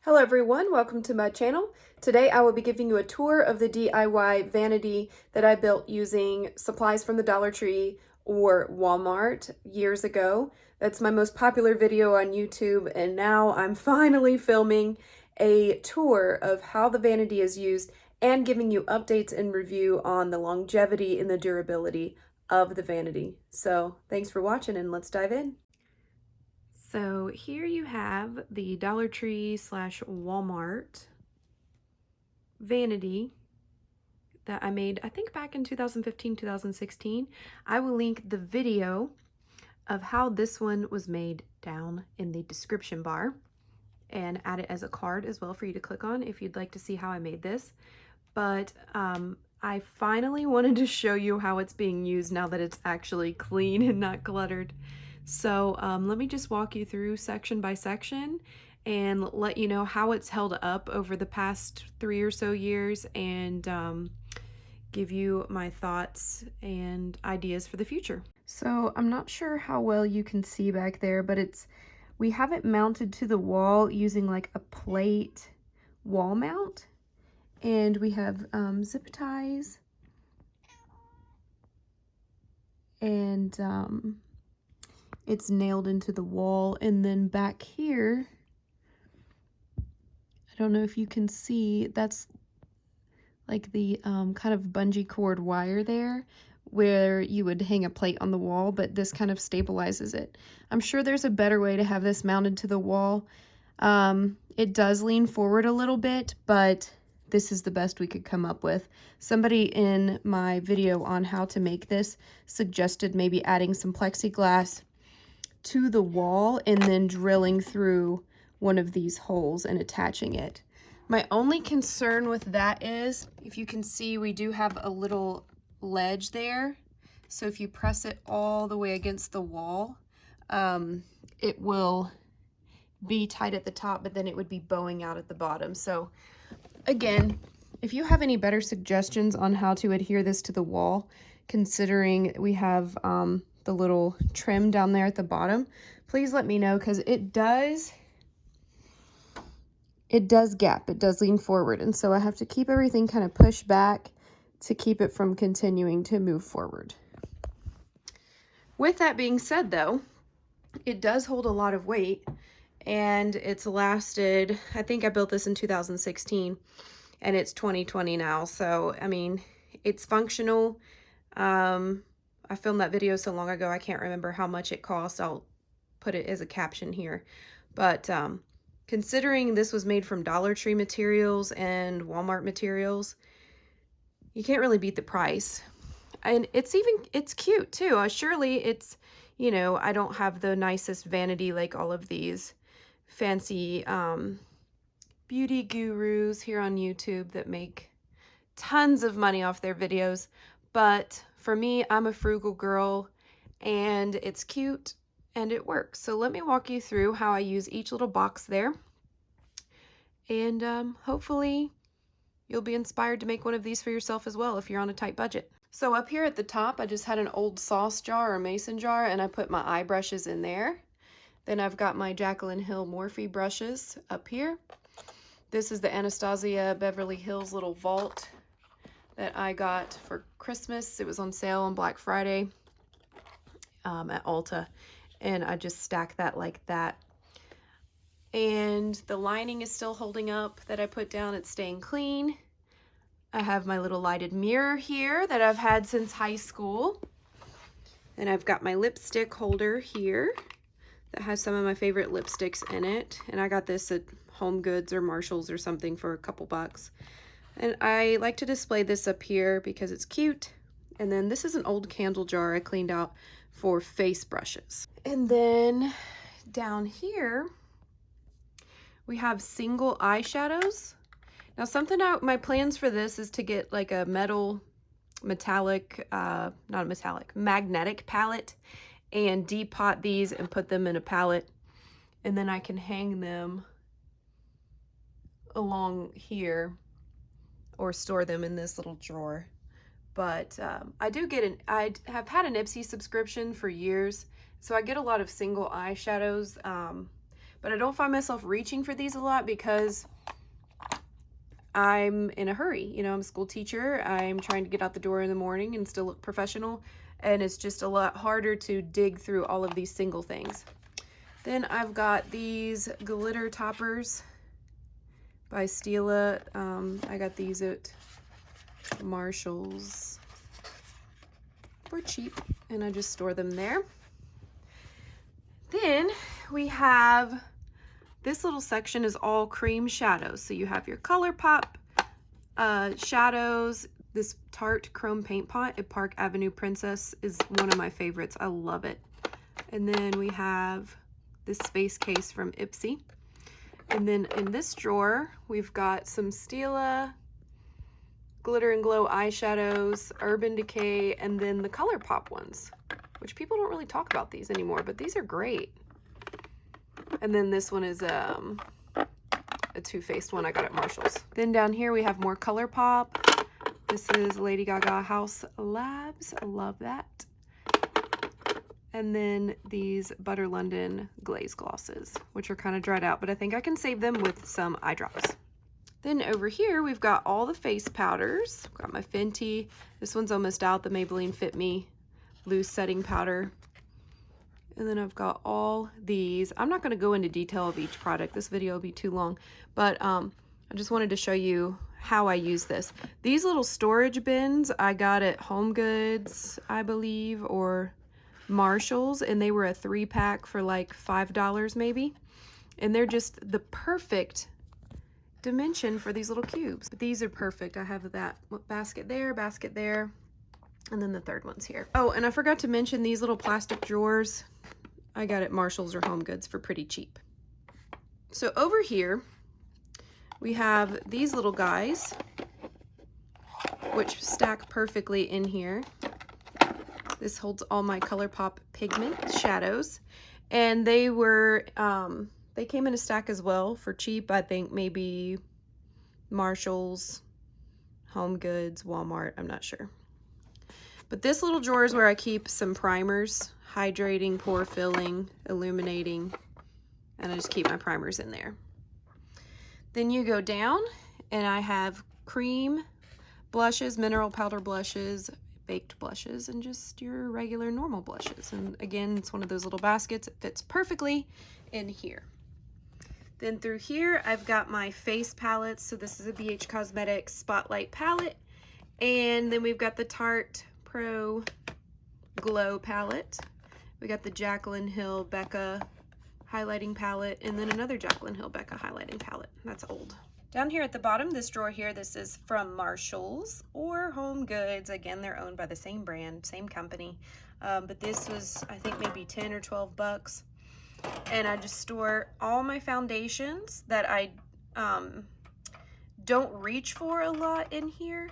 Hello everyone, welcome to my channel. Today I will be giving you a tour of the DIY vanity that I built using supplies from the Dollar Tree or Walmart years ago. That's my most popular video on YouTube, and now I'm finally filming a tour of how the vanity is used and giving you updates and review on the longevity and the durability of the vanity. So thanks for watching and let's dive in. So here you have the Dollar Tree slash Walmart vanity that I made, I think back in 2015, 2016. I will link the video of how this one was made down in the description bar and add it as a card as well for you to click on if you'd like to see how I made this. But I finally wanted to show you how it's being used now that it's actually clean and not cluttered. So let me just walk you through section by section and let you know how it's held up over the past 3 or so years, and give you my thoughts and ideas for the future. So I'm not sure how well you can see back there, but we have it mounted to the wall using like a plate wall mount, and we have zip ties and it's nailed into the wall. And then back here, I don't know if you can see, that's like the kind of bungee cord wire there where you would hang a plate on the wall, but this kind of stabilizes it. I'm sure there's a better way to have this mounted to the wall. It does lean forward a little bit, but this is the best we could come up with. Somebody in my video on how to make this suggested maybe adding some plexiglass to the wall and then drilling through one of these holes and attaching it. My only concern with that is, if you can see, we do have a little ledge there. So if you press it all the way against the wall, it will be tight at the top, but then it would be bowing out at the bottom. So again, if you have any better suggestions on how to adhere this to the wall, considering we have the little trim down there at the bottom, please let me know, because it does gap, it does lean forward, and so I have to keep everything kind of pushed back to keep it from continuing to move forward. With that being said though, it does hold a lot of weight, and it's lasted, I think I built this in 2016 and it's 2020 now, so I mean, it's functional. I filmed that video so long ago I can't remember how much it cost. I'll put it as a caption here, but considering this was made from Dollar Tree materials and Walmart materials, you can't really beat the price. And it's cute too. Surely it's, you know, I don't have the nicest vanity like all of these fancy beauty gurus here on YouTube that make tons of money off their videos. But for me, I'm a frugal girl, and it's cute and it works. So let me walk you through how I use each little box there. And hopefully you'll be inspired to make one of these for yourself as well if you're on a tight budget. So up here at the top, I just had an old sauce jar or mason jar, and I put my eye brushes in there. Then I've got my Jaclyn Hill Morphe brushes up here. This is the Anastasia Beverly Hills little vault that I got for Christmas. It was on sale on Black Friday at Ulta, and I just stacked that like that. And the lining is still holding up that I put down. It's staying clean. I have my little lighted mirror here that I've had since high school. And I've got my lipstick holder here that has some of my favorite lipsticks in it. And I got this at Home Goods or Marshall's or something for a couple bucks. And I like to display this up here because it's cute. And then this is an old candle jar I cleaned out for face brushes. And then down here, we have single eyeshadows. Now my plans for this is to get like a magnetic palette and depot these and put them in a palette. And then I can hang them along here or store them in this little drawer. But I have had an Ipsy subscription for years, so I get a lot of single eyeshadows. but I don't find myself reaching for these a lot because I'm in a hurry. You know, I'm a school teacher. I'm trying to get out the door in the morning and still look professional. And it's just a lot harder to dig through all of these single things. Then I've got these glitter toppers by Stila. I got these at Marshall's for cheap, and I just store them there. Then we have this little section is all cream shadows. So you have your ColourPop shadows. This Tarte Chrome Paint Pot at Park Avenue Princess is one of my favorites. I love it. And then we have this space case from Ipsy. And then in this drawer, we've got some Stila Glitter and Glow eyeshadows, Urban Decay, and then the ColourPop ones, which people don't really talk about these anymore, but these are great. And then this one is a Too Faced one I got at Marshall's. Then down here we have more ColourPop. This is Lady Gaga House Labs. I love that. And then these Butter London glaze glosses, which are kind of dried out, but I think I can save them with some eye drops. Then over here, we've got all the face powders. I've got my Fenty. This one's almost out, the Maybelline Fit Me loose setting powder. And then I've got all these. I'm not going to go into detail of each product. This video will be too long, but I just wanted to show you how I use this. These little storage bins I got at Home Goods, I believe, or Marshall's, and they were a 3-pack for like $5 maybe. And they're just the perfect dimension for these little cubes. But these are perfect. I have that basket there, and then the third one's here. Oh, and I forgot to mention these little plastic drawers I got at Marshall's or Home Goods for pretty cheap. So over here, we have these little guys, which stack perfectly in here. This holds all my ColourPop pigment shadows, and they were, they came in a stack as well for cheap. I think maybe Marshall's, Home Goods, Walmart, I'm not sure. But this little drawer is where I keep some primers, hydrating, pore filling, illuminating, and I just keep my primers in there. Then you go down and I have cream blushes, mineral powder blushes, baked blushes, and just your regular normal blushes. And again, it's one of those little baskets. It fits perfectly in here. Then through here, I've got my face palettes. So this is a BH Cosmetics Spotlight palette. And then we've got the Tarte Pro Glow palette. We got the Jaclyn Hill Becca highlighting palette, and then another Jaclyn Hill Becca highlighting palette. That's old. Down here at the bottom, this drawer here, this is from Marshall's or Home Goods. Again, they're owned by the same brand, same company. But this was, I think, maybe 10 or 12 bucks. And I just store all my foundations that I don't reach for a lot in here.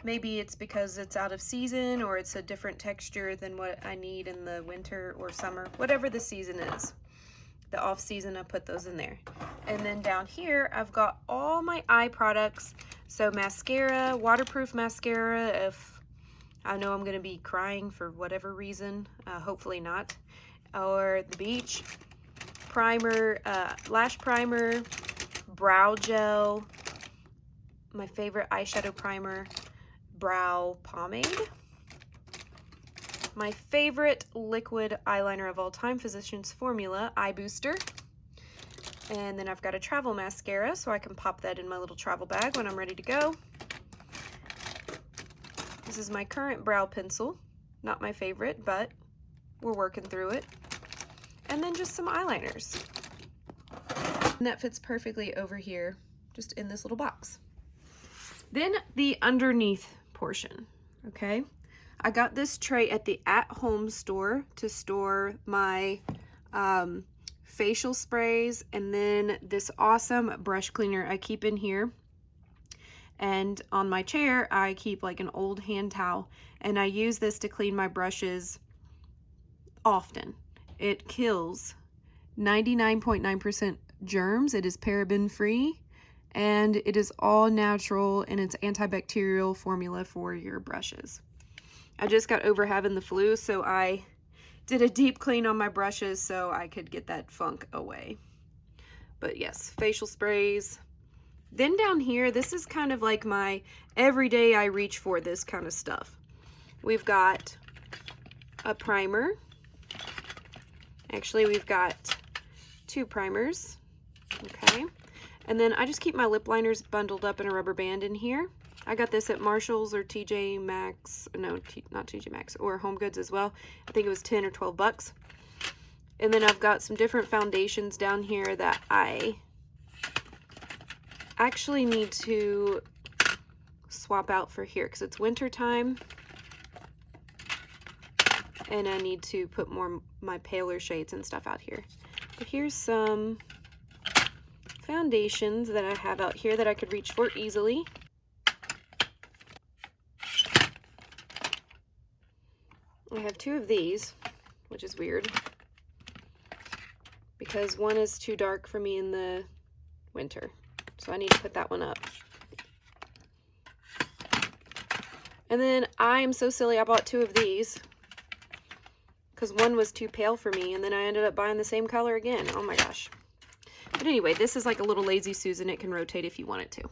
Maybe it's because it's out of season or it's a different texture than what I need in the winter or summer, whatever the season is. The off season, I put those in there. And then down here, I've got all my eye products. So mascara, waterproof mascara, if I know I'm gonna be crying for whatever reason, hopefully not. Or the beach, primer, lash primer, brow gel, my favorite eyeshadow primer, brow pomade, my favorite liquid eyeliner of all time, Physicians Formula Eye Booster, and then I've got a travel mascara so I can pop that in my little travel bag when I'm ready to go. This is my current brow pencil, not my favorite, but we're working through it. And then just some eyeliners. And that fits perfectly over here, just in this little box. Then the underneath portion, okay? I got this tray at the at-home store to store my facial sprays, and then this awesome brush cleaner I keep in here. And on my chair, I keep like an old hand towel, and I use this to clean my brushes often. It kills 99.9% germs. It is paraben free, and it is all natural, and it's antibacterial formula for your brushes. I just got over having the flu, so I did a deep clean on my brushes so I could get that funk away. But yes, facial sprays. Then down here, this is kind of like my everyday I reach for this kind of stuff. We've got a primer. Actually, we've got 2 primers. Okay. And then I just keep my lip liners bundled up in a rubber band in here. I got this at Marshall's or TJ Maxx. No, not TJ Maxx, or Home Goods as well. I think it was 10 or 12 bucks. And then I've got some different foundations down here that I actually need to swap out for here because it's winter time. And I need to put more my paler shades and stuff out here. But here's some foundations that I have out here that I could reach for easily. I have 2 of these, which is weird because one is too dark for me in the winter, so I need to put that one up. And then I am so silly, I bought 2 of these because one was too pale for me, and then I ended up buying the same color again. Oh my gosh. But anyway, this is like a little Lazy Susan. It can rotate if you want it to.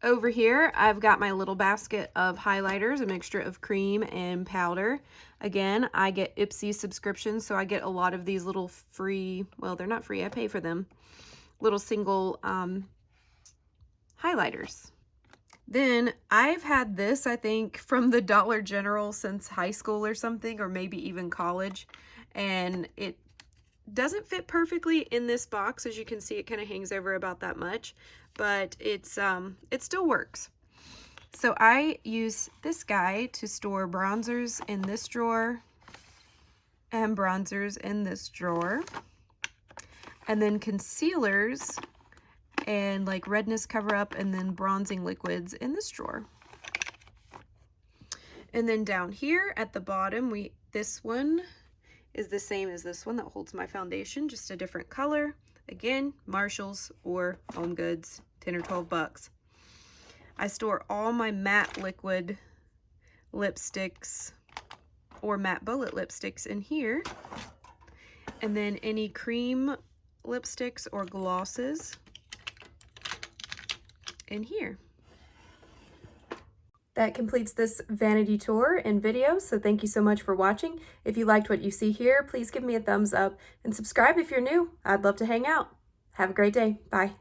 Over here, I've got my little basket of highlighters, a mixture of cream and powder. Again, I get Ipsy subscriptions, so I get a lot of these little free, well, they're not free, I pay for them, little single highlighters. Then I've had this, I think, from the Dollar General since high school or something, or maybe even college, and it doesn't fit perfectly in this box. As you can see, it kind of hangs over about that much, but it still works. So I use this guy to store bronzers in this drawer and bronzers in this drawer, and then concealers and like redness cover up and then bronzing liquids in this drawer. And then down here at the bottom, this one is the same as this one that holds my foundation, just a different color. Again, Marshall's or Home Goods, 10 or 12 bucks. I store all my matte liquid lipsticks or matte bullet lipsticks in here. And then any cream lipsticks or glosses in here. That completes this vanity tour and video, so thank you so much for watching. If you liked what you see here, please give me a thumbs up and subscribe if you're new. I'd love to hang out. Have a great day. Bye.